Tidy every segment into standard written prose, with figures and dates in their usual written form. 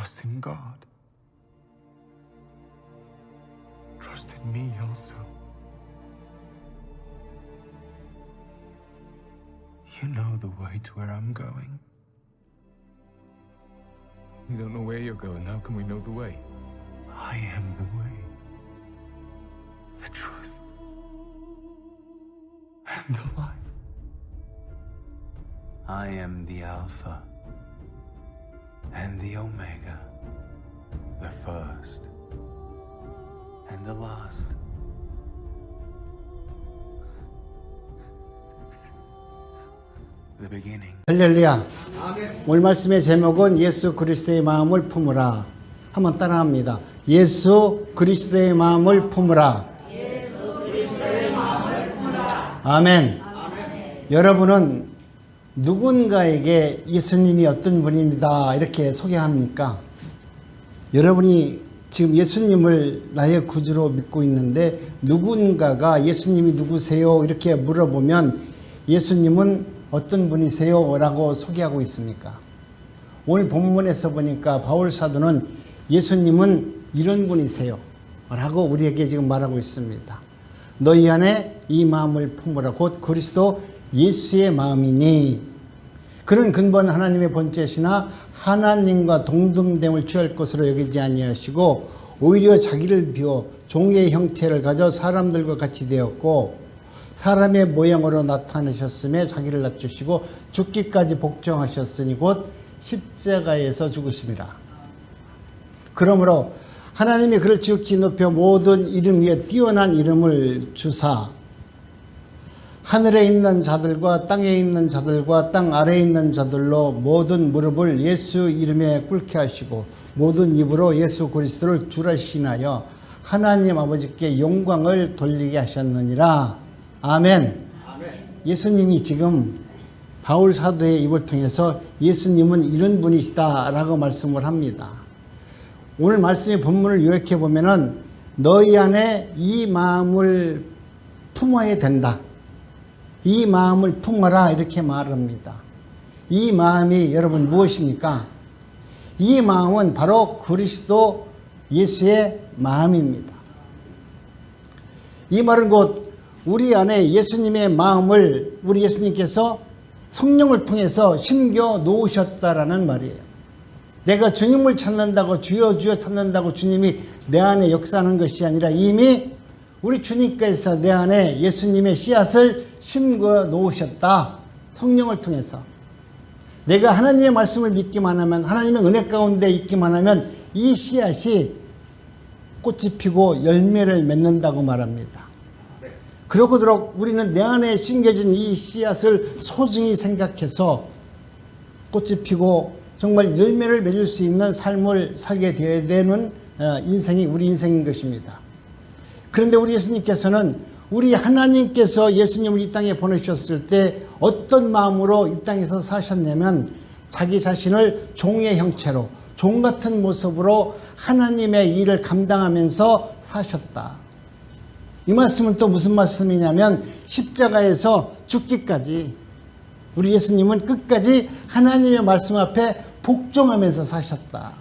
Trust in God. Trust in me also. You know the way to where I'm going. We don't know where you're going. How can we know the way? I am the way, the truth, and the life. I am the Alpha and the Omega, the first and the last. The beginning. 할렐루야. 오늘 말씀의 제목은 예수 그리스도의 마음을 품으라. 한번 따라합니다. 예수 그리스도의 마음을 품으라. 아멘. 여러분은 누군가에게 예수님이 어떤 분입니다 이렇게 소개합니까? 여러분이 지금 예수님을 나의 구주로 믿고 있는데 누군가가 예수님이 누구세요? 이렇게 물어보면 예수님은 어떤 분이세요? 라고 소개하고 있습니까? 오늘 본문에서 보니까 바울 사도는 예수님은 이런 분이세요 라고 우리에게 지금 말하고 있습니다. 너희 안에 이 마음을 품으라. 곧 그리스도 예수의 마음이니 그는 근본 하나님의 본체시나 하나님과 동등됨을 취할 것으로 여기지 아니하시고 오히려 자기를 비워 종의 형체를 가져 사람들과 같이 되었고 사람의 모양으로 나타내셨음에 자기를 낮추시고 죽기까지 복종하셨으니 곧 십자가에서 죽으심이라. 그러므로 하나님이 그를 지극히 높여 모든 이름 위에 뛰어난 이름을 주사 하늘에 있는 자들과 땅에 있는 자들과 땅 아래에 있는 자들로 모든 무릎을 예수 이름에 꿇게 하시고 모든 입으로 예수 그리스도를 주라 시인하여 하나님 아버지께 영광을 돌리게 하셨느니라. 아멘. 예수님이 지금 바울 사도의 입을 통해서 예수님은 이런 분이시다라고 말씀을 합니다. 오늘 말씀의 본문을 요약해 보면은 너희 안에 이 마음을 품어야 된다. 이 마음을 품어라 이렇게 말합니다. 이 마음이 여러분 무엇입니까? 이 마음은 바로 그리스도 예수의 마음입니다. 이 말은 곧 우리 안에 예수님의 마음을 우리 예수님께서 성령을 통해서 심겨 놓으셨다라는 말이에요. 내가 주님을 찾는다고 주여 주여 찾는다고 주님이 내 안에 역사하는 것이 아니라 이미 우리 주님께서 내 안에 예수님의 씨앗을 심겨 놓으셨다. 성령을 통해서. 내가 하나님의 말씀을 믿기만 하면 하나님의 은혜 가운데 있기만 하면 이 씨앗이 꽃이 피고 열매를 맺는다고 말합니다. 그러고도록 우리는 내 안에 심겨진 이 씨앗을 소중히 생각해서 꽃이 피고 정말 열매를 맺을 수 있는 삶을 살게 되어야 되는 인생이 우리 인생인 것입니다. 그런데 우리 예수님께서는 우리 하나님께서 예수님을 이 땅에 보내셨을 때 어떤 마음으로 이 땅에서 사셨냐면 자기 자신을 종의 형체로 종 같은 모습으로 하나님의 일을 감당하면서 사셨다. 이 말씀은 또 무슨 말씀이냐면 십자가에서 죽기까지 우리 예수님은 끝까지 하나님의 말씀 앞에 복종하면서 사셨다.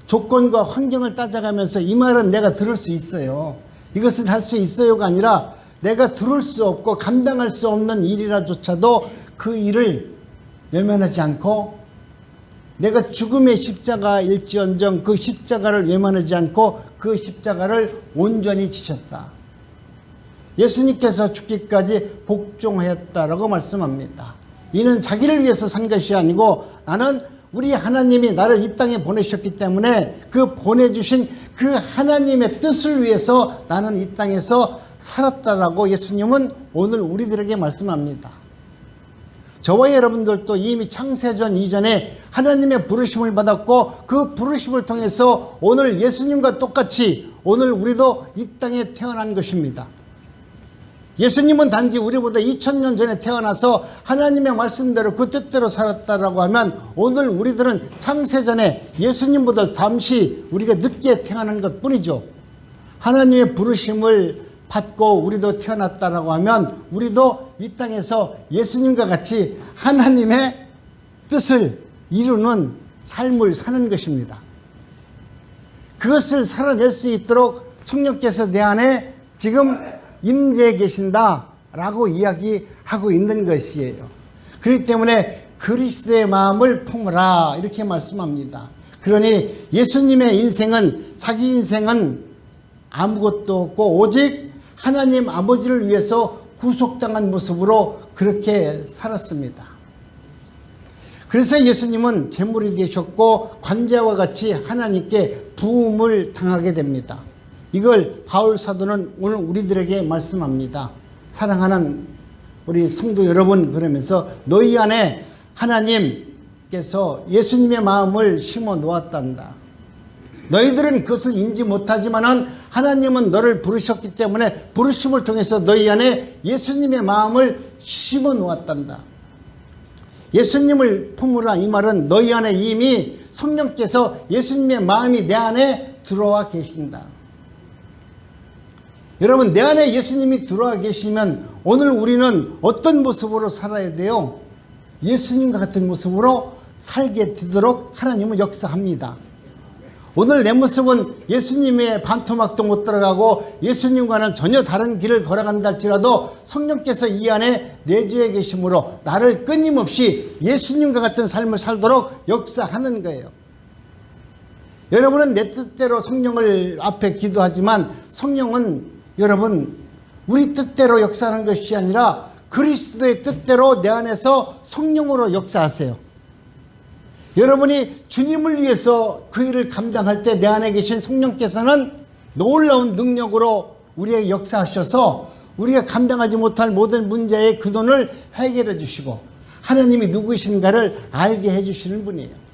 조건과 환경을 따져가면서 이 말은 내가 들을 수 있어요. 이것을 할 수 있어요가 아니라 내가 들을 수 없고 감당할 수 없는 일이라조차도 그 일을 외면하지 않고 내가 죽음의 십자가일지언정 그 십자가를 외면하지 않고 그 십자가를 온전히 지셨다. 예수님께서 죽기까지 복종하였다라고 말씀합니다. 이는 자기를 위해서 산 것이 아니고 나는 우리 하나님이 나를 이 땅에 보내셨기 때문에 그 보내주신 그 하나님의 뜻을 위해서 나는 이 땅에서 살았다라고 예수님은 오늘 우리들에게 말씀합니다. 저와 여러분들도 이미 창세전 이전에 하나님의 부르심을 받았고 그 부르심을 통해서 오늘 예수님과 똑같이 오늘 우리도 이 땅에 태어난 것입니다. 예수님은 단지 우리보다 2000년 전에 태어나서 하나님의 말씀대로 그 뜻대로 살았다라고 하면 오늘 우리들은 창세전에 예수님보다 잠시 우리가 늦게 태어난 것 뿐이죠. 하나님의 부르심을 받고 우리도 태어났다라고 하면 우리도 이 땅에서 예수님과 같이 하나님의 뜻을 이루는 삶을 사는 것입니다. 그것을 살아낼 수 있도록 성령께서 내 안에 지금 임재해 계신다라고 이야기하고 있는 것이에요. 그렇기 때문에 그리스도의 마음을 품으라 이렇게 말씀합니다. 그러니 예수님의 인생은, 자기 인생은 아무것도 없고 오직 하나님 아버지를 위해서 구속당한 모습으로 그렇게 살았습니다. 그래서 예수님은 제물이 되셨고 관자와 같이 하나님께 부음을 당하게 됩니다. 이걸 바울 사도는 오늘 우리들에게 말씀합니다. 사랑하는 우리 성도 여러분, 그러면서 너희 안에 하나님께서 예수님의 마음을 심어 놓았단다. 너희들은 그것을 인지 못하지만은 하나님은 너를 부르셨기 때문에 부르심을 통해서 너희 안에 예수님의 마음을 심어 놓았단다. 예수님을 품으라, 이 말은 너희 안에 이미 성령께서 예수님의 마음이 내 안에 들어와 계신다. 여러분, 내 안에 예수님이 들어와 계시면 오늘 우리는 어떤 모습으로 살아야 돼요? 예수님과 같은 모습으로 살게 되도록 하나님은 역사합니다. 오늘 내 모습은 예수님의 반토막도 못 들어가고 예수님과는 전혀 다른 길을 걸어간다 할지라도 성령께서 이 안에 내주해 계심으로 나를 끊임없이 예수님과 같은 삶을 살도록 역사하는 거예요. 여러분은 내 뜻대로 성령을 앞에 기도하지만 성령은 여러분 우리 뜻대로 역사하는 것이 아니라 그리스도의 뜻대로 내 안에서 성령으로 역사하세요. 여러분이 주님을 위해서 그 일을 감당할 때 내 안에 계신 성령께서는 놀라운 능력으로 우리에게 역사하셔서 우리가 감당하지 못할 모든 문제의 근원을 해결해 주시고 하나님이 누구이신가를 알게 해주시는 분이에요.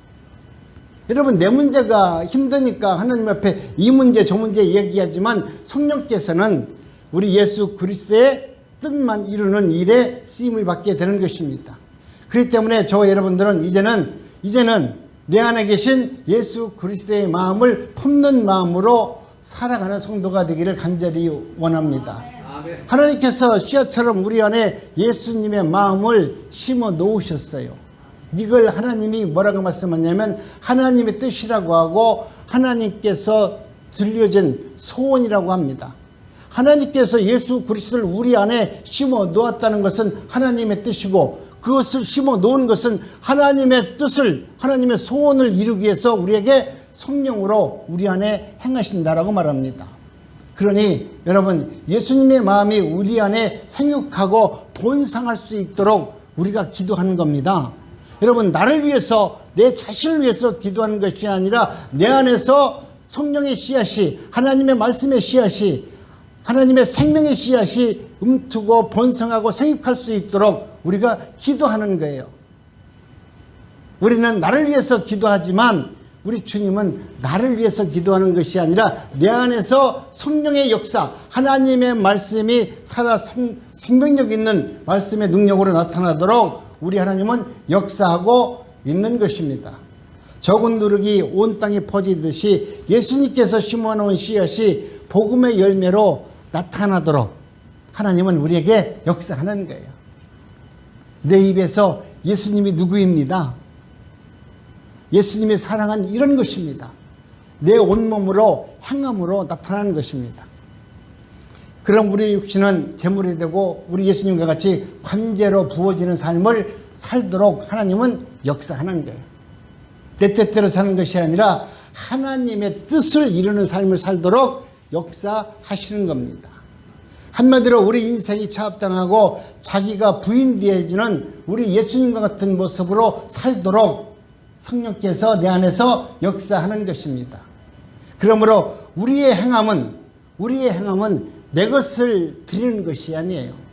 여러분, 내 문제가 힘드니까 하나님 앞에 이 문제 저 문제 얘기하지만 성령께서는 우리 예수 그리스도의 뜻만 이루는 일에 쓰임을 받게 되는 것입니다. 그렇기 때문에 저와 여러분들은 이제는 내 안에 계신 예수 그리스도의 마음을 품는 마음으로 살아가는 성도가 되기를 간절히 원합니다. 하나님께서 씨앗처럼 우리 안에 예수님의 마음을 심어 놓으셨어요. 이걸 하나님이 뭐라고 말씀하냐면 하나님의 뜻이라고 하고 하나님께서 들려진 소원이라고 합니다. 하나님께서 예수 그리스도를 우리 안에 심어 놓았다는 것은 하나님의 뜻이고 그것을 심어 놓은 것은 하나님의 뜻을, 하나님의 소원을 이루기 위해서 우리에게 성령으로 우리 안에 행하신다라고 말합니다. 그러니 여러분, 예수님의 마음이 우리 안에 생육하고 본상할 수 있도록 우리가 기도하는 겁니다. 여러분, 나를 위해서, 내 자신을 위해서 기도하는 것이 아니라 내 안에서 성령의 씨앗이, 하나님의 말씀의 씨앗이, 하나님의 생명의 씨앗이 움트고 번성하고 생육할 수 있도록 우리가 기도하는 거예요. 우리는 나를 위해서 기도하지만 우리 주님은 나를 위해서 기도하는 것이 아니라 내 안에서 성령의 역사, 하나님의 말씀이 살아 생명력 있는 말씀의 능력으로 나타나도록 우리 하나님은 역사하고 있는 것입니다. 적은 누룩이 온 땅에 퍼지듯이 예수님께서 심어놓은 씨앗이 복음의 열매로 나타나도록 하나님은 우리에게 역사하는 거예요. 내 입에서 예수님이 누구입니다. 예수님이 사랑은 이런 것입니다. 내 온몸으로 행함으로 나타나는 것입니다. 그럼 우리 육신은 제물이 되고 우리 예수님과 같이 관제로 부어지는 삶을 살도록 하나님은 역사하는 거예요. 내 뜻대로 사는 것이 아니라 하나님의 뜻을 이루는 삶을 살도록 역사하시는 겁니다. 한마디로 우리 인생이 차압당하고 자기가 부인되어지는 우리 예수님과 같은 모습으로 살도록 성령께서 내 안에서 역사하는 것입니다. 그러므로 우리의 행함은 내 것을 드리는 것이 아니에요.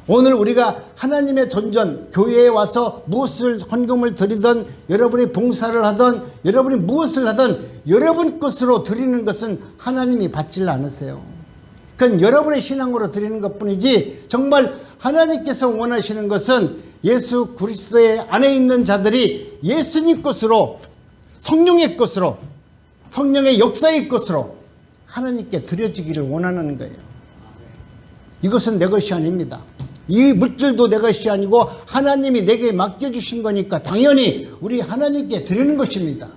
오늘 우리가 하나님의 존전, 교회에 와서 무엇을 헌금을 드리든 여러분이 봉사를 하든 여러분이 무엇을 하든 여러분 것으로 드리는 것은 하나님이 받지를 않으세요. 그건 여러분의 신앙으로 드리는 것뿐이지 정말 하나님께서 원하시는 것은 예수 그리스도의 안에 있는 자들이 예수님 것으로, 성령의 것으로, 성령의 역사의 것으로 하나님께 드려지기를 원하는 거예요. 이것은 내 것이 아닙니다. 이 물질도 내 것이 아니고 하나님이 내게 맡겨주신 거니까 당연히 우리 하나님께 드리는 것입니다.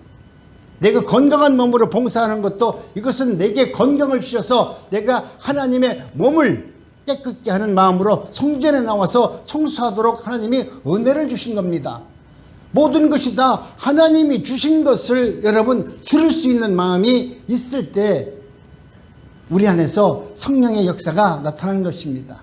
내가 건강한 몸으로 봉사하는 것도 이것은 내게 건강을 주셔서 내가 하나님의 몸을 깨끗게 하는 마음으로 성전에 나와서 청소하도록 하나님이 은혜를 주신 겁니다. 모든 것이 다 하나님이 주신 것을 여러분 들을 수 있는 마음이 있을 때 우리 안에서 성령의 역사가 나타나는 것입니다.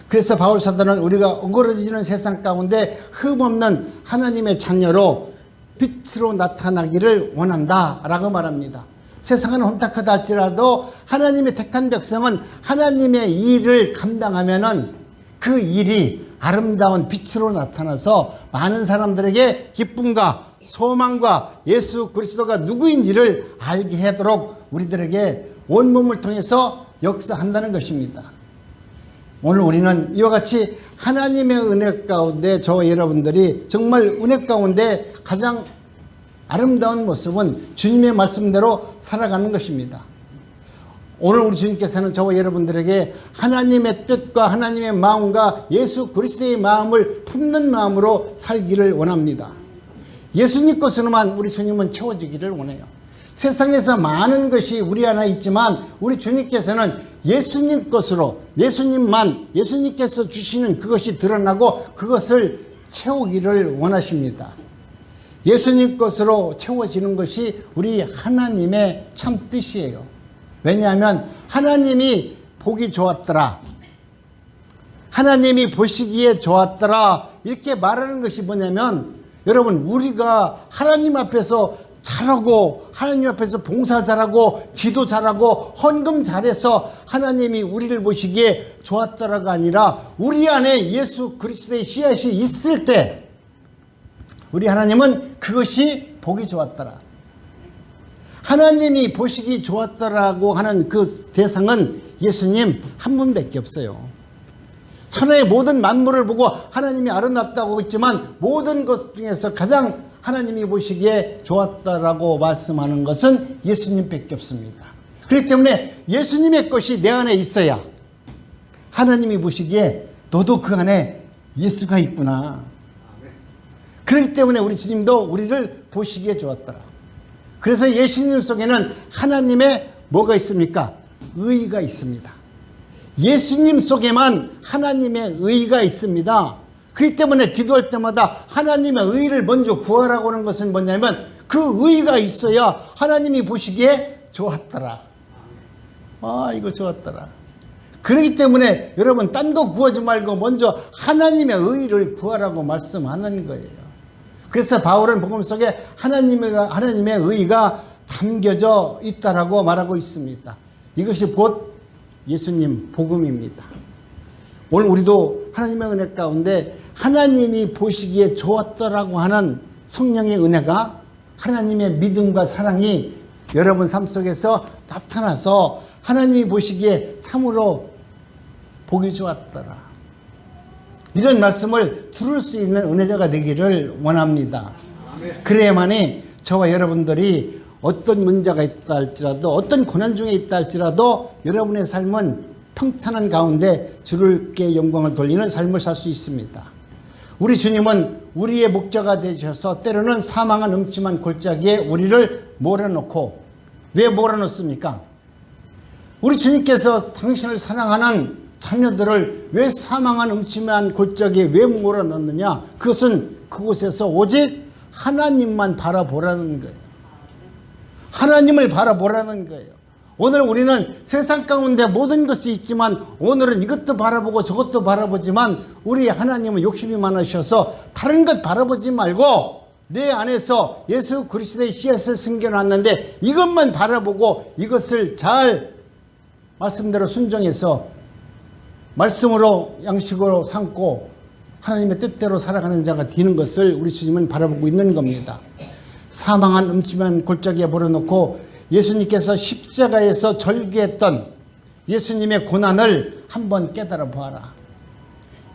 그래서 바울 사도는 우리가 어그러지는 세상 가운데 흠없는 하나님의 자녀로 빛으로 나타나기를 원한다라고 말합니다. 세상은 혼탁하다 할지라도 하나님의 택한 백성은 하나님의 일을 감당하면은 그 일이 아름다운 빛으로 나타나서 많은 사람들에게 기쁨과 소망과 예수 그리스도가 누구인지를 알게 하도록 우리들에게 온몸을 통해서 역사한다는 것입니다. 오늘 우리는 이와 같이 하나님의 은혜 가운데 저와 여러분들이 정말 은혜 가운데 가장 아름다운 모습은 주님의 말씀대로 살아가는 것입니다. 오늘 우리 주님께서는 저와 여러분들에게 하나님의 뜻과 하나님의 마음과 예수 그리스도의 마음을 품는 마음으로 살기를 원합니다. 예수님 것으로만 우리 주님은 채워지기를 원해요. 세상에서 많은 것이 우리 안에 있지만 우리 주님께서는 예수님 것으로 예수님만 예수님께서 주시는 그것이 드러나고 그것을 채우기를 원하십니다. 예수님 것으로 채워지는 것이 우리 하나님의 참 뜻이에요. 왜냐하면 하나님이 보기 좋았더라, 하나님이 보시기에 좋았더라 이렇게 말하는 것이 뭐냐면 여러분 우리가 하나님 앞에서 잘하고 하나님 앞에서 봉사 잘하고 기도 잘하고 헌금 잘해서 하나님이 우리를 보시기에 좋았더라가 아니라 우리 안에 예수 그리스도의 씨앗이 있을 때 우리 하나님은 그것이 보기 좋았더라. 하나님이 보시기 좋았더라고 하는 그 대상은 예수님 한 분밖에 없어요. 천하의 모든 만물을 보고 하나님이 아름답다고 했지만 모든 것 중에서 가장 하나님이 보시기에 좋았다라고 말씀하는 것은 예수님밖에 없습니다. 그렇기 때문에 예수님의 것이 내 안에 있어야 하나님이 보시기에 너도 그 안에 예수가 있구나. 그렇기 때문에 우리 주님도 우리를 보시기에 좋았더라. 그래서 예수님 속에는 하나님의 뭐가 있습니까? 의가 있습니다. 예수님 속에만 하나님의 의가 있습니다. 그렇기 때문에 기도할 때마다 하나님의 의를 먼저 구하라고 하는 것은 뭐냐면 그 의가 있어야 하나님이 보시기에 좋았더라. 아, 이거 좋았더라. 그렇기 때문에 여러분 딴 거 구하지 말고 먼저 하나님의 의를 구하라고 말씀하는 거예요. 그래서 바울은 복음 속에 하나님의 의가 담겨져 있다라고 말하고 있습니다. 이것이 곧 예수님 복음입니다. 오늘 우리도 하나님의 은혜 가운데 하나님이 보시기에 좋았더라고 하는 성령의 은혜가 하나님의 믿음과 사랑이 여러분 삶 속에서 나타나서 하나님이 보시기에 참으로 보기 좋았더라. 이런 말씀을 들을 수 있는 은혜자가 되기를 원합니다. 그래야만이 저와 여러분들이 어떤 문제가 있다 할지라도 어떤 고난 중에 있다 할지라도 여러분의 삶은 평탄한 가운데 주님께 영광을 돌리는 삶을 살 수 있습니다. 우리 주님은 우리의 목자가 되셔서 때로는 사망한 음침한 골짜기에 우리를 몰아넣고 왜 몰아넣습니까? 우리 주님께서 당신을 사랑하는 자녀들을 왜 사망한 음침한 골짜기에 왜 몰아넣느냐? 그것은 그곳에서 오직 하나님만 바라보라는 거예요. 하나님을 바라보라는 거예요. 오늘 우리는 세상 가운데 모든 것이 있지만 오늘은 이것도 바라보고 저것도 바라보지만 우리 하나님은 욕심이 많으셔서 다른 것 바라보지 말고 내 안에서 예수 그리스도의 씨앗을 숨겨놨는데 이것만 바라보고 이것을 잘 말씀대로 순종해서 말씀으로 양식으로 삼고 하나님의 뜻대로 살아가는 자가 되는 것을 우리 주님은 바라보고 있는 겁니다. 사망한 음침한 골짜기에 몰아넣고 예수님께서 십자가에서 절규했던 예수님의 고난을 한번 깨달아 보아라.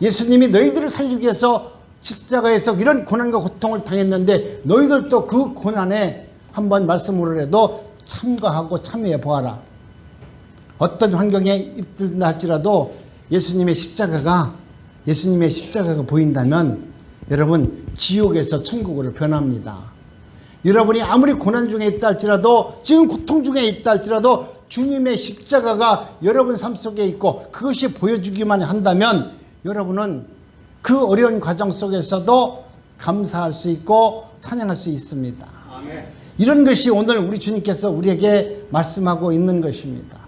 예수님이 너희들을 살리기 위해서 십자가에서 이런 고난과 고통을 당했는데 너희들도 그 고난에 한번 말씀으로라도 참가하고 참여해 보아라. 어떤 환경에 있든다 할지라도 예수님의 십자가가 예수님의 십자가가 보인다면 여러분 지옥에서 천국으로 변합니다. 여러분이 아무리 고난 중에 있다 할지라도 지금 고통 중에 있다 할지라도 주님의 십자가가 여러분 삶 속에 있고 그것이 보여주기만 한다면 여러분은 그 어려운 과정 속에서도 감사할 수 있고 찬양할 수 있습니다. 아멘. 이런 것이 오늘 우리 주님께서 우리에게 말씀하고 있는 것입니다.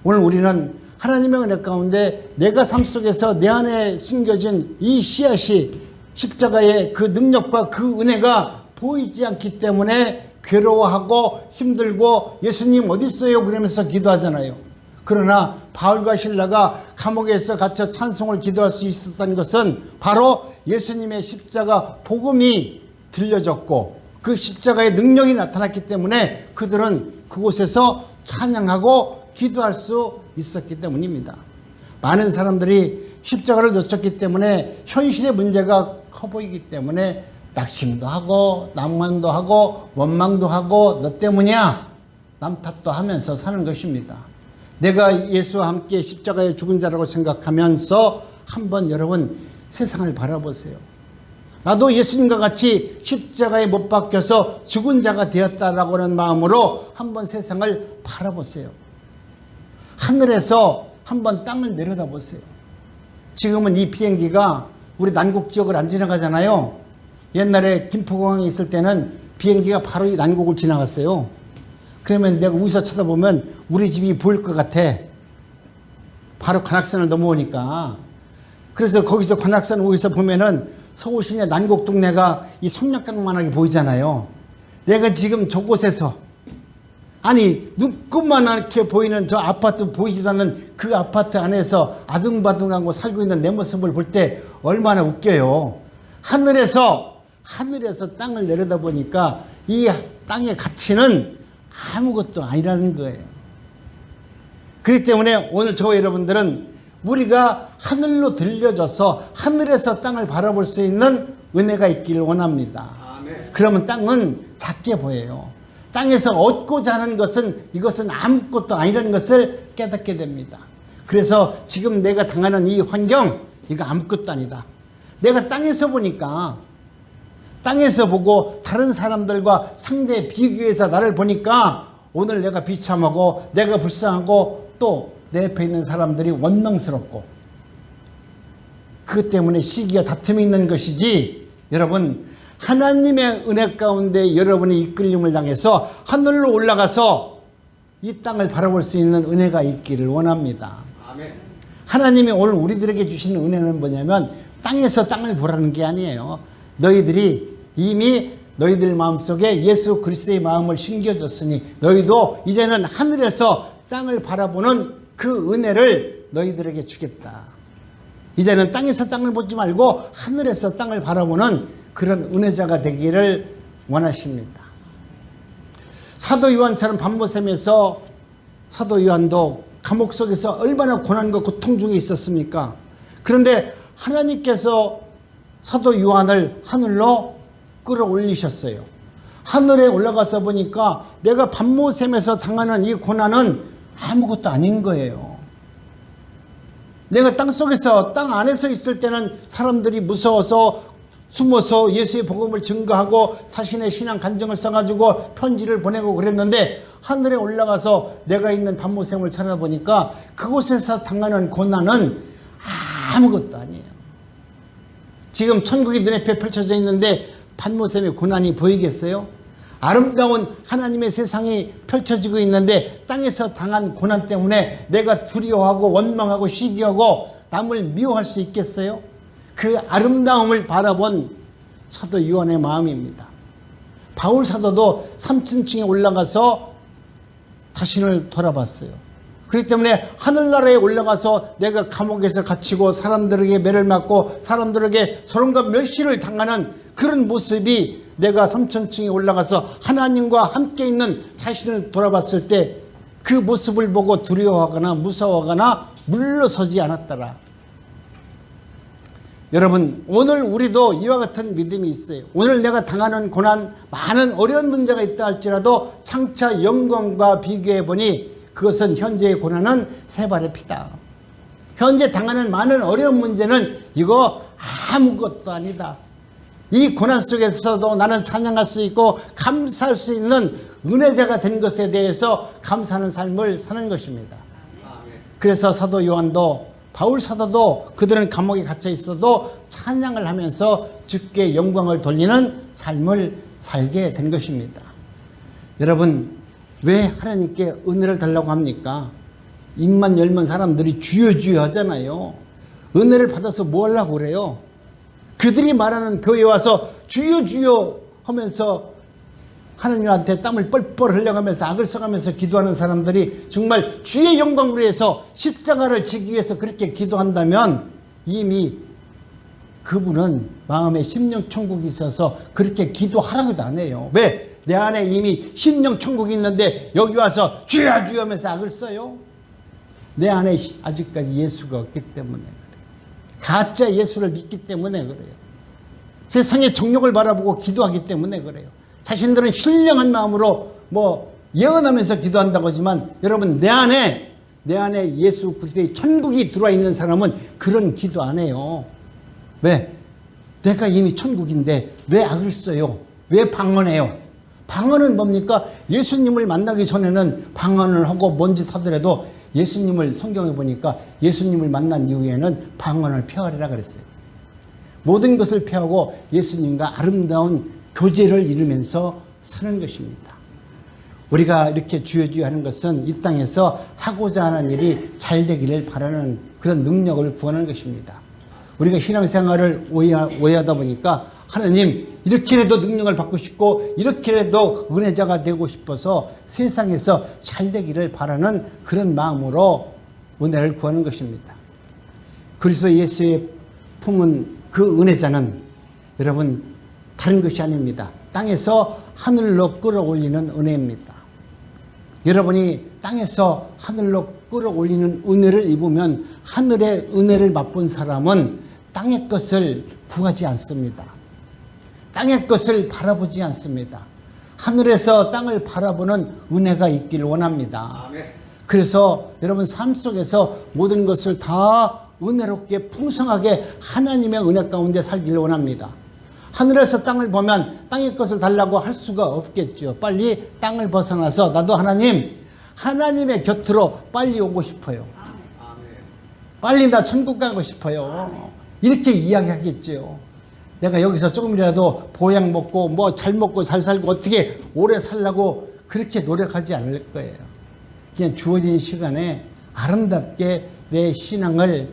오늘 우리는 하나님의 은혜 가운데 내가 삶 속에서 내 안에 심겨진 이 씨앗이 십자가의 그 능력과 그 은혜가 보이지 않기 때문에 괴로워하고 힘들고 예수님 어디 있어요? 그러면서 기도하잖아요. 그러나 바울과 실라가 감옥에서 갇혀 찬송을 기도할 수 있었던 것은 바로 예수님의 십자가 복음이 들려졌고 그 십자가의 능력이 나타났기 때문에 그들은 그곳에서 찬양하고 기도할 수 있었기 때문입니다. 많은 사람들이 십자가를 놓쳤기 때문에 현실의 문제가 커 보이기 때문에 낙심도 하고 낭만도 하고 원망도 하고 너 때문이야 남 탓도 하면서 사는 것입니다. 내가 예수와 함께 십자가에 죽은 자라고 생각하면서 한번 여러분 세상을 바라보세요. 나도 예수님과 같이 십자가에 못 박혀서 죽은 자가 되었다라고 하는 마음으로 한번 세상을 바라보세요. 하늘에서 한번 땅을 내려다보세요. 지금은 이 비행기가 우리 난곡 지역을 안 지나가잖아요. 옛날에 김포공항에 있을 때는 비행기가 바로 이 난곡을 지나갔어요. 그러면 내가 위에서 쳐다보면 우리 집이 보일 것 같아. 바로 관악산을 넘어오니까. 그래서 거기서 관악산 위에서 보면은 서울 시내 난곡 동네가 이 성냥강만하게 보이잖아요. 내가 지금 저곳에서 아니 눈끝만하게 보이는 저 아파트 보이지도 않는 그 아파트 안에서 아둥바둥하고 살고 있는 내 모습을 볼 때 얼마나 웃겨요. 하늘에서 땅을 내려다보니까 이 땅의 가치는 아무것도 아니라는 거예요. 그렇기 때문에 오늘 저와 여러분들은 우리가 하늘로 들려져서 하늘에서 땅을 바라볼 수 있는 은혜가 있기를 원합니다. 아멘. 그러면 땅은 작게 보여요. 땅에서 얻고자 하는 것은 이것은 아무것도 아니라는 것을 깨닫게 됩니다. 그래서 지금 내가 당하는 이 환경 이거 아무것도 아니다. 내가 땅에서 보니까 땅에서 보고 다른 사람들과 상대 비교해서 나를 보니까 오늘 내가 비참하고 내가 불쌍하고 또 내 옆에 있는 사람들이 원망스럽고 그것 때문에 시기와 다툼이 있는 것이지 여러분 하나님의 은혜 가운데 여러분이 이끌림을 당해서 하늘로 올라가서 이 땅을 바라볼 수 있는 은혜가 있기를 원합니다. 아멘. 하나님이 오늘 우리들에게 주시는 은혜는 뭐냐면 땅에서 땅을 보라는 게 아니에요. 너희들이 이미 너희들 마음속에 예수 그리스도의 마음을 심겨줬으니 너희도 이제는 하늘에서 땅을 바라보는 그 은혜를 너희들에게 주겠다. 이제는 땅에서 땅을 보지 말고 하늘에서 땅을 바라보는 그런 은혜자가 되기를 원하십니다. 사도 요한처럼 밤모샘에서 사도 요한도 감옥 속에서 얼마나 고난과 고통 중에 있었습니까? 그런데 하나님께서 사도 요한을 하늘로 끌어올리셨어요. 하늘에 올라가서 보니까 내가 밤모샘에서 당하는 이 고난은 아무것도 아닌 거예요. 내가 땅속에서 땅 안에서 있을 때는 사람들이 무서워서 숨어서 예수의 복음을 증거하고 자신의 신앙 간증을 써가지고 편지를 보내고 그랬는데 하늘에 올라가서 내가 있는 밤모샘을 찾아보니까 그곳에서 당하는 고난은 아무것도 아니에요. 지금 천국이 눈앞에 펼쳐져 있는데 밤모샘의 고난이 보이겠어요? 아름다운 하나님의 세상이 펼쳐지고 있는데 땅에서 당한 고난 때문에 내가 두려워하고 원망하고 시기하고 남을 미워할 수 있겠어요? 그 아름다움을 바라본 사도 요한의 마음입니다. 바울 사도도 3층에 올라가서 자신을 돌아봤어요. 그렇기 때문에 하늘나라에 올라가서 내가 감옥에서 갇히고 사람들에게 매를 맞고 사람들에게 소름과 멸시를 당하는 그런 모습이 내가 3000층에 올라가서 하나님과 함께 있는 자신을 돌아봤을 때 그 모습을 보고 두려워하거나 무서워하거나 물러서지 않았더라. 여러분 오늘 우리도 이와 같은 믿음이 있어요. 오늘 내가 당하는 고난 많은 어려운 문제가 있다 할지라도 장차 영광과 비교해 보니 그것은 현재의 고난은 세 발의 피다. 현재 당하는 많은 어려운 문제는 이거 아무것도 아니다. 이 고난 속에서도 나는 찬양할 수 있고 감사할 수 있는 은혜자가 된 것에 대해서 감사하는 삶을 사는 것입니다. 그래서 사도 요한도 바울 사도도 그들은 감옥에 갇혀 있어도 찬양을 하면서 주께 영광을 돌리는 삶을 살게 된 것입니다. 여러분, 왜 하나님께 은혜를 달라고 합니까? 입만 열면 사람들이 주여 주여 하잖아요. 은혜를 받아서 뭐 하려고 그래요? 그들이 말하는 교회에 와서 주여 주여 하면서 하나님한테 땀을 뻘뻘 흘려가면서 악을 써가면서 기도하는 사람들이 정말 주의 영광을 위해서 십자가를 지기 위해서 그렇게 기도한다면 이미 그분은 마음에 심령 천국이 있어서 그렇게 기도하라고도 안 해요. 왜? 내 안에 이미 심령 천국이 있는데 여기 와서 주여 주여 하면서 악을 써요? 내 안에 아직까지 예수가 없기 때문에 그래요. 가짜 예수를 믿기 때문에 그래요. 세상의 정욕을 바라보고 기도하기 때문에 그래요. 자신들은 신령한 마음으로 예언하면서 기도한다고 하지만 여러분 내 안에 예수 그리스도의 천국이 들어와 있는 사람은 그런 기도 안 해요. 왜? 내가 이미 천국인데 왜 악을 써요? 왜 방언해요? 방언은 뭡니까? 예수님을 만나기 전에는 방언을 하고 뭔 짓 하더라도 예수님을 성경에 보니까 예수님을 만난 이후에는 방언을 펴하리라 그랬어요. 모든 것을 펴하고 예수님과 아름다운 교제를 이루면서 사는 것입니다. 우리가 이렇게 주여 주여 하는 것은 이 땅에서 하고자 하는 일이 잘 되기를 바라는 그런 능력을 구하는 것입니다. 우리가 신앙생활을 오해하다 보니까 하나님 이렇게라도 능력을 받고 싶고 이렇게라도 은혜자가 되고 싶어서 세상에서 잘 되기를 바라는 그런 마음으로 은혜를 구하는 것입니다. 그리스도 예수의 품은 그 은혜자는 여러분 다른 것이 아닙니다. 땅에서 하늘로 끌어올리는 은혜입니다. 여러분이 땅에서 하늘로 끌어올리는 은혜를 입으면 하늘의 은혜를 맛본 사람은 땅의 것을 구하지 않습니다. 땅의 것을 바라보지 않습니다. 하늘에서 땅을 바라보는 은혜가 있기를 원합니다. 그래서 여러분 삶 속에서 모든 것을 다 은혜롭게 풍성하게 하나님의 은혜 가운데 살기를 원합니다. 하늘에서 땅을 보면 땅의 것을 달라고 할 수가 없겠죠. 빨리 땅을 벗어나서 나도 하나님의 곁으로 빨리 오고 싶어요. 빨리 나 천국 가고 싶어요. 이렇게 이야기하겠죠. 내가 여기서 조금이라도 보양 먹고 잘 먹고 잘 살고 어떻게 오래 살라고 그렇게 노력하지 않을 거예요. 그냥 주어진 시간에 아름답게 내 신앙을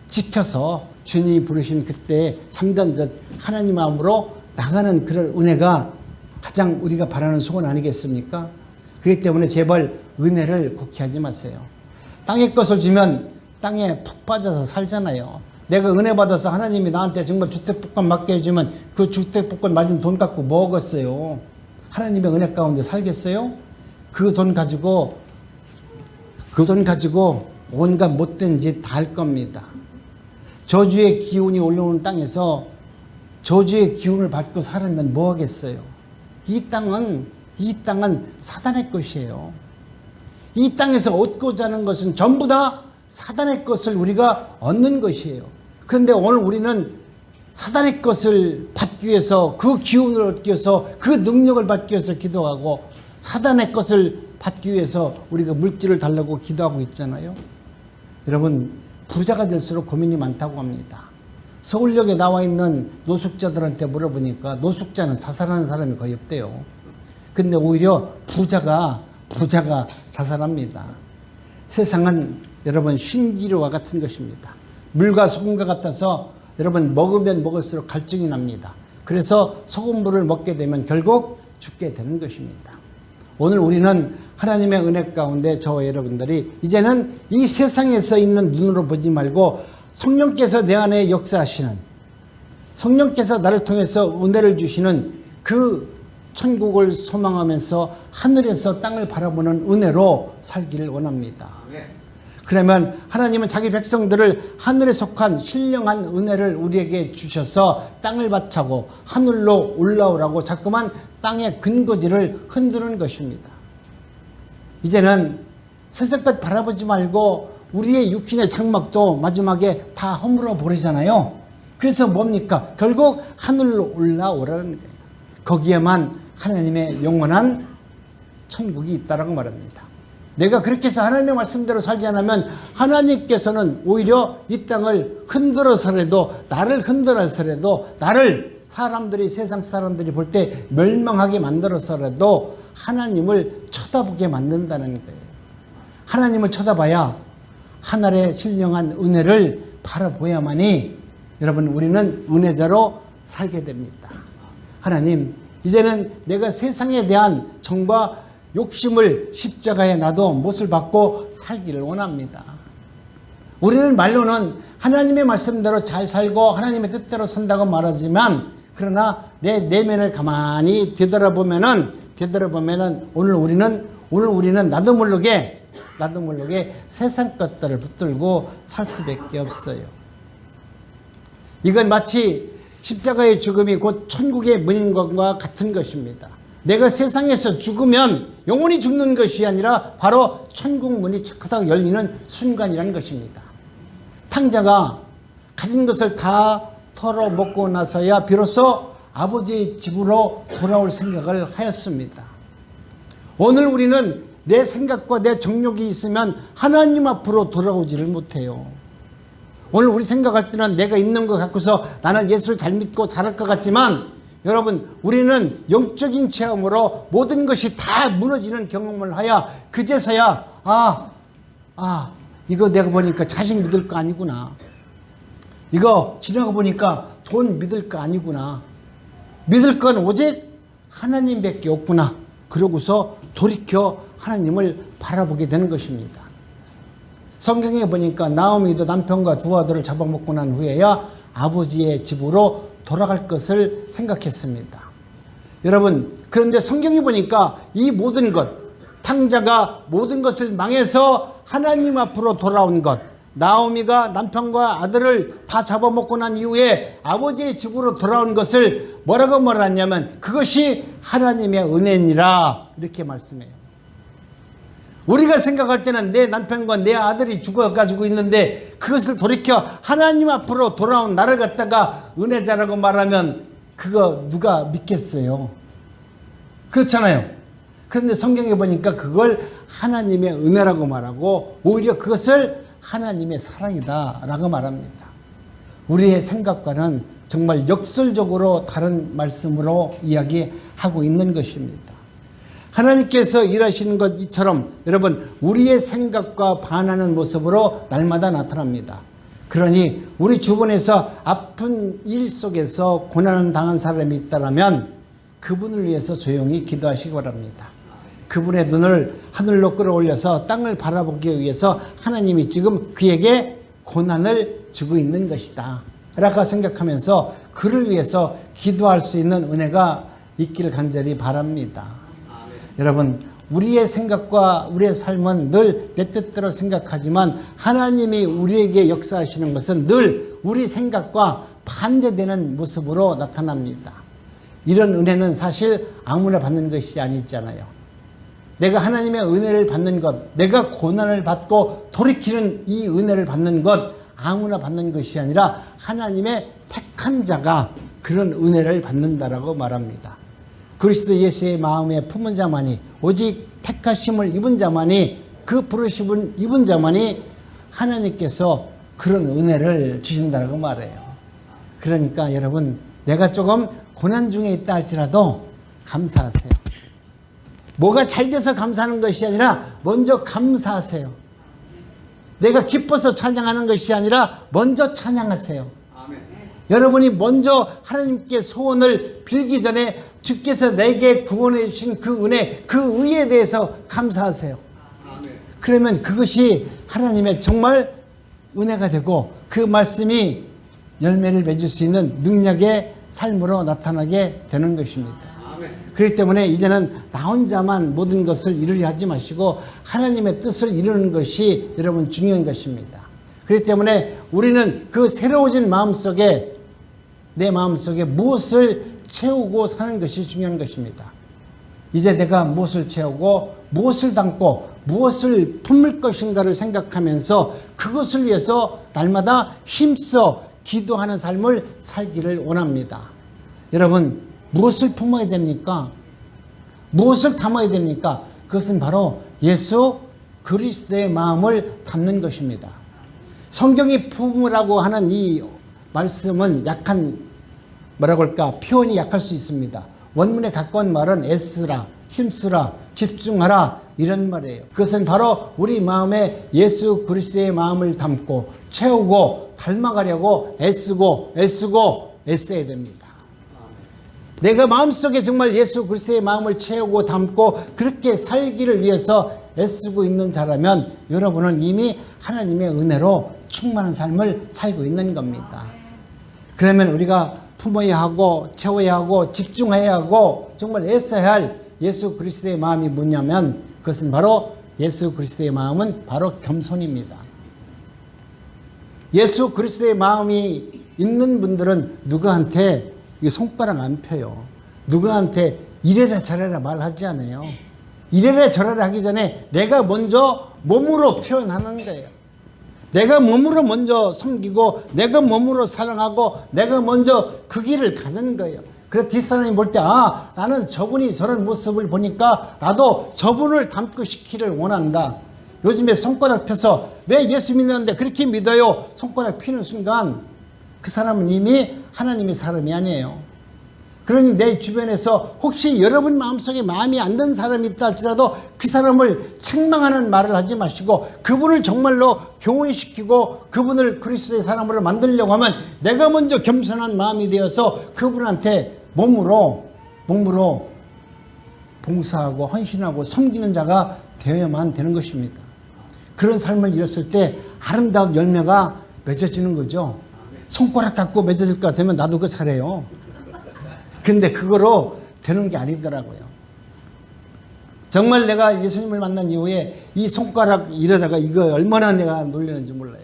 지켜서 주님이 부르신 그때 참된 듯 하나님 마음으로 나가는 그런 은혜가 가장 우리가 바라는 소원 아니겠습니까? 그렇기 때문에 제발 은혜를 곡해하지 마세요. 땅의 것을 주면 땅에 푹 빠져서 살잖아요. 내가 은혜 받아서 하나님이 나한테 정말 주택복권 맡게 해주면 그 주택복권 맞은 돈 갖고 뭐 하겠어요? 하나님의 은혜 가운데 살겠어요? 그 돈 가지고 온갖 못된 짓 다 할 겁니다. 저주의 기운이 올라오는 땅에서 저주의 기운을 받고 살면 뭐 하겠어요? 이 땅은 사단의 것이에요. 이 땅에서 얻고자 하는 것은 전부 다 사단의 것을 우리가 얻는 것이에요. 그런데 오늘 우리는 사단의 것을 받기 위해서 그 기운을 얻기 위해서 그 능력을 받기 위해서 기도하고 사단의 것을 받기 위해서 우리가 물질을 달라고 기도하고 있잖아요. 여러분 부자가 될수록 고민이 많다고 합니다. 서울역에 나와 있는 노숙자들한테 물어보니까 노숙자는 자살하는 사람이 거의 없대요. 근데 오히려 부자가 자살합니다. 세상은 여러분 신기루와 같은 것입니다. 물과 소금과 같아서 여러분 먹으면 먹을수록 갈증이 납니다. 그래서 소금물을 먹게 되면 결국 죽게 되는 것입니다. 오늘 우리는 하나님의 은혜 가운데 저와 여러분들이 이제는 이 세상에서 있는 눈으로 보지 말고 성령께서 내 안에 역사하시는 성령께서 나를 통해서 은혜를 주시는 그 천국을 소망하면서 하늘에서 땅을 바라보는 은혜로 살기를 원합니다. 그러면 하나님은 자기 백성들을 하늘에 속한 신령한 은혜를 우리에게 주셔서 땅을 바치고 하늘로 올라오라고 자꾸만 땅의 근거지를 흔드는 것입니다. 이제는 세상 것 바라보지 말고 우리의 육신의 장막도 마지막에 다 허물어 버리잖아요. 그래서 뭡니까? 결국 하늘로 올라오라는 거예요. 거기에만 하나님의 영원한 천국이 있다라고 말합니다. 내가 그렇게 해서 하나님의 말씀대로 살지 않으면 하나님께서는 오히려 이 땅을 흔들어서라도, 나를 흔들어서라도, 나를 사람들이, 세상 사람들이 볼 때 멸망하게 만들어서라도 하나님을 쳐다보게 만든다는 거예요. 하나님을 쳐다봐야 하늘의 신령한 은혜를 바라보야만이 여러분 우리는 은혜자로 살게 됩니다. 하나님, 이제는 내가 세상에 대한 정과 욕심을 십자가에 놔도 못을 받고 살기를 원합니다. 우리는 말로는 하나님의 말씀대로 잘 살고 하나님의 뜻대로 산다고 말하지만, 그러나 내 내면을 가만히 되돌아보면은 오늘 우리는 나도 모르게 세상 것들을 붙들고 살 수밖에 없어요. 이건 마치 십자가의 죽음이 곧 천국의 문인 것과 같은 것입니다. 내가 세상에서 죽으면 영원히 죽는 것이 아니라 바로 천국 문이 척하다 열리는 순간이라는 것입니다. 탕자가 가진 것을 다 털어먹고 나서야 비로소 아버지의 집으로 돌아올 생각을 하였습니다. 오늘 우리는 내 생각과 내 정욕이 있으면 하나님 앞으로 돌아오지를 못해요. 오늘 우리 생각할 때는 내가 있는 것 같고서 나는 예수를 잘 믿고 잘할 것 같지만, 여러분, 우리는 영적인 체험으로 모든 것이 다 무너지는 경험을 하여 그제서야 이거 내가 보니까 자식 믿을 거 아니구나, 이거 지나가 보니까 돈 믿을 거 아니구나, 믿을 건 오직 하나님밖에 없구나, 그러고서 돌이켜 하나님을 바라보게 되는 것입니다. 성경에 보니까 나오미도 남편과 두 아들을 잡아먹고 난 후에야 아버지의 집으로 돌아갈 것을 생각했습니다. 여러분, 그런데 성경이 보니까 이 모든 것, 탕자가 모든 것을 망해서 하나님 앞으로 돌아온 것, 나오미가 남편과 아들을 다 잡아먹고 난 이후에 아버지의 집으로 돌아온 것을 뭐라고 말하냐면 그것이 하나님의 은혜니라, 이렇게 말씀해요. 우리가 생각할 때는 내 남편과 내 아들이 죽어가지고 있는데 그것을 돌이켜 하나님 앞으로 돌아온 나를 갖다가 은혜자라고 말하면 그거 누가 믿겠어요? 그렇잖아요. 그런데 성경에 보니까 그걸 하나님의 은혜라고 말하고 오히려 그것을 하나님의 사랑이다 라고 말합니다. 우리의 생각과는 정말 역설적으로 다른 말씀으로 이야기하고 있는 것입니다. 하나님께서 일하시는 것처럼 여러분, 우리의 생각과 반하는 모습으로 날마다 나타납니다. 그러니 우리 주변에서 아픈 일 속에서 고난을 당한 사람이 있다면 그분을 위해서 조용히 기도하시기 바랍니다. 그분의 눈을 하늘로 끌어올려서 땅을 바라보기 위해서 하나님이 지금 그에게 고난을 주고 있는 것이다 라고 생각하면서 그를 위해서 기도할 수 있는 은혜가 있기를 간절히 바랍니다. 여러분, 우리의 생각과 우리의 삶은 늘 내 뜻대로 생각하지만 하나님이 우리에게 역사하시는 것은 늘 우리 생각과 반대되는 모습으로 나타납니다. 이런 은혜는 사실 아무나 받는 것이 아니잖아요. 내가 하나님의 은혜를 받는 것, 내가 고난을 받고 돌이키는 이 은혜를 받는 것, 아무나 받는 것이 아니라 하나님의 택한 자가 그런 은혜를 받는다라고 말합니다. 그리스도 예수의 마음에 품은 자만이, 오직 택하심을 입은 자만이, 그 부르심을 입은 자만이 하나님께서 그런 은혜를 주신다고 말해요. 그러니까 여러분, 내가 조금 고난 중에 있다 할지라도 감사하세요. 뭐가 잘 돼서 감사하는 것이 아니라 먼저 감사하세요. 내가 기뻐서 찬양하는 것이 아니라 먼저 찬양하세요. 아멘. 여러분이 먼저 하나님께 소원을 빌기 전에 주께서 내게 구원해 주신 그 은혜, 그 의에 대해서 감사하세요. 아멘. 그러면 그것이 하나님의 정말 은혜가 되고 그 말씀이 열매를 맺을 수 있는 능력의 삶으로 나타나게 되는 것입니다. 아멘. 그렇기 때문에 이제는 나 혼자만 모든 것을 이루려 하지 마시고 하나님의 뜻을 이루는 것이 여러분 중요한 것입니다. 그렇기 때문에 우리는 그 새로워진 마음속에, 내 마음속에 무엇을 채우고 사는 것이 중요한 것입니다. 이제 내가 무엇을 채우고 무엇을 담고 무엇을 품을 것인가를 생각하면서 그것을 위해서 날마다 힘써 기도하는 삶을 살기를 원합니다. 여러분, 무엇을 품어야 됩니까? 무엇을 담아야 됩니까? 그것은 바로 예수 그리스도의 마음을 담는 것입니다. 성경이 품으라고 하는 이 말씀은 약한, 뭐라고 할까, 표현이 약할 수 있습니다. 원문에 가까운 말은 애쓰라, 힘쓰라, 집중하라, 이런 말이에요. 그것은 바로 우리 마음에 예수 그리스도의 마음을 담고 채우고 닮아가려고 애쓰고 애써야 됩니다. 내가 마음속에 정말 예수 그리스도의 마음을 채우고 담고 그렇게 살기를 위해서 애쓰고 있는 자라면 여러분은 이미 하나님의 은혜로 충만한 삶을 살고 있는 겁니다. 그러면 우리가 품어야 하고 채워야 하고 집중해야 하고 정말 애써야 할 예수 그리스도의 마음이 뭐냐면 그것은 바로 예수 그리스도의 마음은 바로 겸손입니다. 예수 그리스도의 마음이 있는 분들은 누구한테 손가락 안 펴요. 누구한테 이래라 저래라 말하지 않아요. 이래라 저래라 하기 전에 내가 먼저 몸으로 표현하는 거예요. 내가 몸으로 먼저 섬기고 내가 몸으로 사랑하고 내가 먼저 그 길을 가는 거예요. 그래서 뒷사람이 볼 때 나는 저분이 저런 모습을 보니까 나도 저분을 닮고 싶기를 원한다. 요즘에 손가락 펴서 왜 예수 믿는데 그렇게 믿어요? 손가락 피는 순간 그 사람은 이미 하나님의 사람이 아니에요. 그러니 내 주변에서 혹시 여러분 마음속에 마음이 안 드는 사람이 있다 할지라도 그 사람을 책망하는 말을 하지 마시고 그분을 정말로 교훈시키고 그분을 그리스도의 사람으로 만들려고 하면 내가 먼저 겸손한 마음이 되어서 그분한테 몸으로 봉사하고 헌신하고 섬기는 자가 되어야만 되는 것입니다. 그런 삶을 이뤘을 때 아름다운 열매가 맺어지는 거죠. 손가락 갖고 맺어질 것 같으면 나도 그거 잘해요. 근데 그거로 되는 게 아니더라고요. 정말 내가 예수님을 만난 이후에 이 손가락 이러다가 이거 얼마나 내가 놀리는지 몰라요.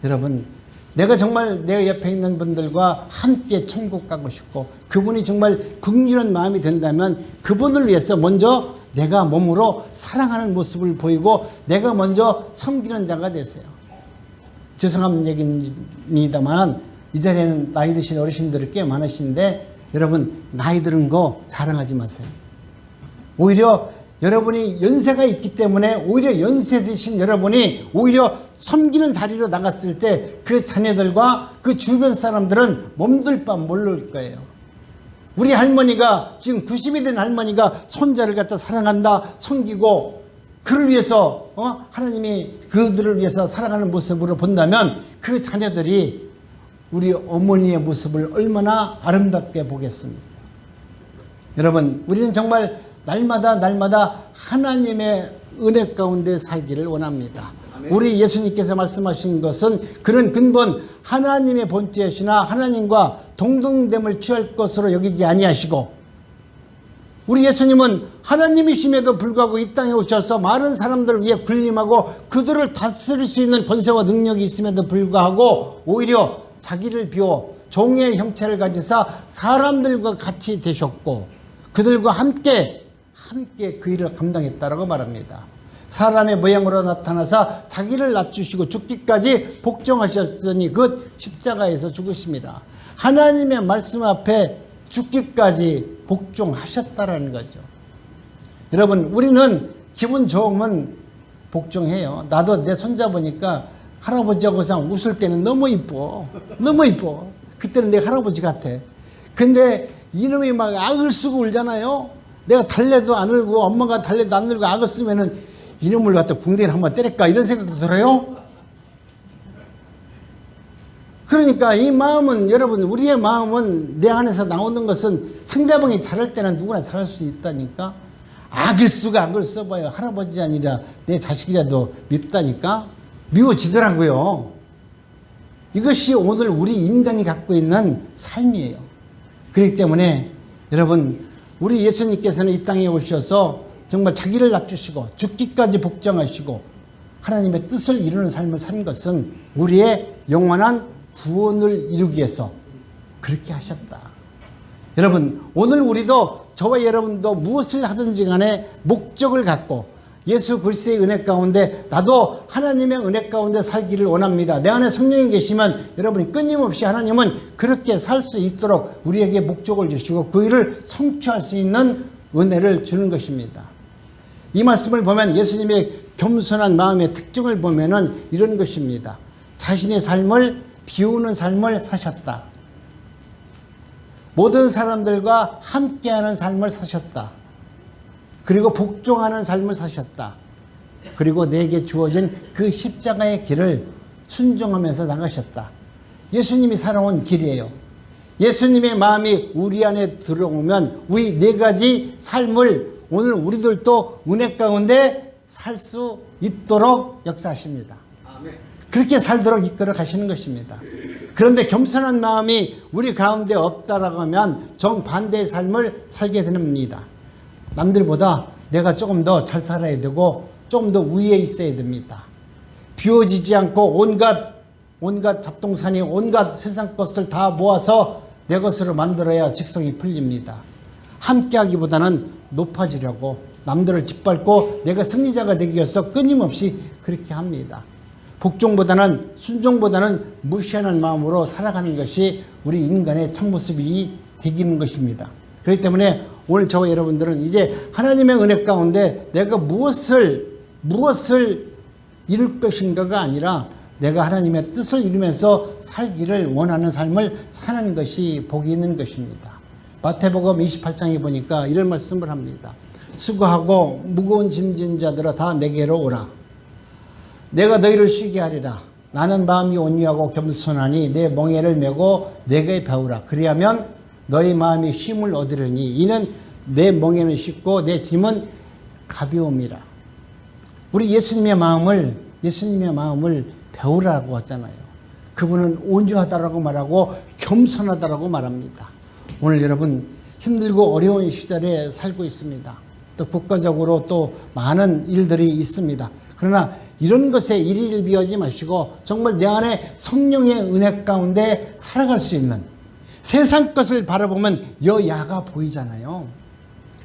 여러분, 내가 정말 내 옆에 있는 분들과 함께 천국 가고 싶고 그분이 정말 긍휼한 마음이 된다면 그분을 위해서 먼저 내가 몸으로 사랑하는 모습을 보이고 내가 먼저 섬기는 자가 되세요. 죄송한 얘기입니다만 이 자리에는 나이 드신 어르신들이 꽤 많으신데 여러분 나이 들은 거 자랑하지 마세요. 오히려 여러분이 연세가 있기 때문에 오히려 연세 드신 여러분이 오히려 섬기는 자리로 나갔을 때 그 자녀들과 그 주변 사람들은 몸둘 바 모를 거예요. 우리 할머니가 지금 90이 된 할머니가 손자를 갖다 사랑한다, 섬기고 그를 위해서 하나님이 그들을 위해서 살아가는 모습으로 본다면 그 자녀들이 우리 어머니의 모습을 얼마나 아름답게 보겠습니까? 여러분, 우리는 정말 날마다 하나님의 은혜 가운데 살기를 원합니다. 우리 예수님께서 말씀하신 것은 그런 근본 하나님의 본체시나 하나님과 동등됨을 취할 것으로 여기지 아니하시고 우리 예수님은 하나님이심에도 불구하고 이 땅에 오셔서 많은 사람들을 위해 군림하고 그들을 다스릴 수 있는 권세와 능력이 있음에도 불구하고 오히려 자기를 비워 종의 형체를 가지사 사람들과 같이 되셨고 그들과 함께 그 일을 감당했다라고 말합니다. 사람의 모양으로 나타나사 자기를 낮추시고 죽기까지 복종하셨으니 그 십자가에서 죽으십니다. 하나님의 말씀 앞에 죽기까지 복종하셨다라는 거죠. 여러분, 우리는 기분 좋으면 복종해요. 나도 내 손자 보니까 할아버지하고 웃을 때는 너무 이뻐. 너무 이뻐. 그때는 내가 할아버지 같아. 근데 이놈이 막 악을 쓰고 울잖아요. 내가 달래도 안 울고 엄마가 달래도 안 울고 악을 쓰면은 이놈을 갖다 궁뎅이를 한번 때릴까 이런 생각도 들어요. 그러니까 이 마음은 여러분 우리의 마음은 내 안에서 나오는 것은 상대방이 잘할 때는 누구나 잘할 수 있다니까. 악을 쓰고 악을 써봐요. 할아버지 아니라 내 자식이라도 밉다니까. 미워지더라고요. 이것이 오늘 우리 인간이 갖고 있는 삶이에요. 그렇기 때문에 여러분 우리 예수님께서는 이 땅에 오셔서 정말 자기를 낮추시고 죽기까지 복종하시고 하나님의 뜻을 이루는 삶을 산 것은 우리의 영원한 구원을 이루기 위해서 그렇게 하셨다. 여러분 오늘 우리도 저와 여러분도 무엇을 하든지 간에 목적을 갖고 예수 그리스도의 은혜 가운데 나도 하나님의 은혜 가운데 살기를 원합니다. 내 안에 성령이 계시면 여러분이 끊임없이 하나님은 그렇게 살 수 있도록 우리에게 목적을 주시고 그 일을 성취할 수 있는 은혜를 주는 것입니다. 이 말씀을 보면 예수님의 겸손한 마음의 특징을 보면은 이런 것입니다. 자신의 삶을 비우는 삶을 사셨다. 모든 사람들과 함께하는 삶을 사셨다. 그리고 복종하는 삶을 사셨다. 그리고 내게 주어진 그 십자가의 길을 순종하면서 나가셨다. 예수님이 살아온 길이에요. 예수님의 마음이 우리 안에 들어오면 우리 네 가지 삶을 오늘 우리들도 은혜 가운데 살 수 있도록 역사하십니다. 그렇게 살도록 이끌어 가시는 것입니다. 그런데 겸손한 마음이 우리 가운데 없다라고 하면 정반대의 삶을 살게 됩니다. 남들보다 내가 조금 더 잘 살아야 되고 조금 더 위에 있어야 됩니다. 비워지지 않고 온갖 잡동사니 온갖 세상 것을 다 모아서 내 것으로 만들어야 직성이 풀립니다. 함께하기보다는 높아지려고 남들을 짓밟고 내가 승리자가 되기 위해서 끊임없이 그렇게 합니다. 복종보다는 순종보다는 무시하는 마음으로 살아가는 것이 우리 인간의 참모습이 되기는 것입니다. 그렇기 때문에 오늘 저와 여러분들은 이제 하나님의 은혜 가운데 내가 무엇을 이룰 것인가가 아니라 내가 하나님의 뜻을 이루면서 살기를 원하는 삶을 사는 것이 복이 있는 것입니다. 마태복음 28장에 보니까 이런 말씀을 합니다. 수고하고 무거운 짐진 자들아 다 내게로 오라. 내가 너희를 쉬게 하리라. 나는 마음이 온유하고 겸손하니 내 멍에를 메고 내게 배우라. 그리하면 너희 마음이 쉼을 얻으려니 이는 내 멍에는 쉽고 내 짐은 가벼움이라. 우리 예수님의 마음을 배우라고 하잖아요. 그분은 온유하다라고 말하고 겸손하다라고 말합니다. 오늘 여러분 힘들고 어려운 시절에 살고 있습니다. 또 국가적으로 또 많은 일들이 있습니다. 그러나 이런 것에 일일비하지 마시고 정말 내 안에 성령의 은혜 가운데 살아갈 수 있는 세상 것을 바라보면 여야가 보이잖아요.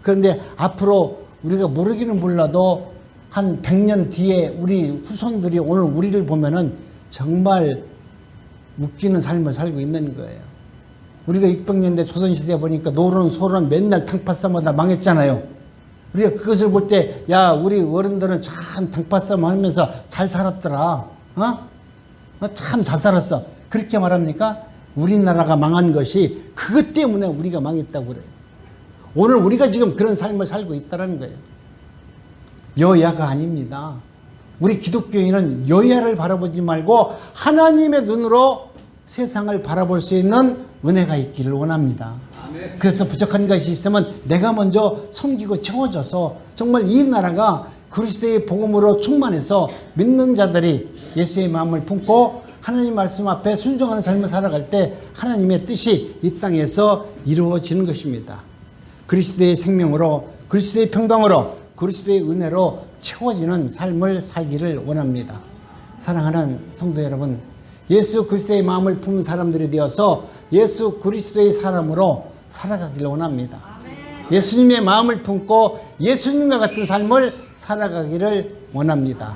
그런데 앞으로 우리가 모르기는 몰라도 한 100년 뒤에 우리 후손들이 오늘 우리를 보면은 정말 웃기는 삶을 살고 있는 거예요. 우리가 600년대 조선시대에 보니까 노론, 소론 맨날 당파싸움하다 망했잖아요. 우리가 그것을 볼 때, 야, 우리 어른들은 참 당파싸움 하면서 잘 살았더라. 참 잘 살았어. 그렇게 말합니까? 우리나라가 망한 것이 그것 때문에 우리가 망했다고 그래요. 오늘 우리가 지금 그런 삶을 살고 있다는 거예요. 여야가 아닙니다. 우리 기독교인은 여야를 바라보지 말고 하나님의 눈으로 세상을 바라볼 수 있는 은혜가 있기를 원합니다. 그래서 부족한 것이 있으면 내가 먼저 섬기고 채워줘서 정말 이 나라가 그리스도의 복음으로 충만해서 믿는 자들이 예수의 마음을 품고 하나님 말씀 앞에 순종하는 삶을 살아갈 때 하나님의 뜻이 이 땅에서 이루어지는 것입니다. 그리스도의 생명으로, 그리스도의 평강으로, 그리스도의 은혜로 채워지는 삶을 살기를 원합니다. 사랑하는 성도 여러분, 예수 그리스도의 마음을 품은 사람들이 되어서 예수 그리스도의 사람으로 살아가기를 원합니다. 예수님의 마음을 품고 예수님과 같은 삶을 살아가기를 원합니다.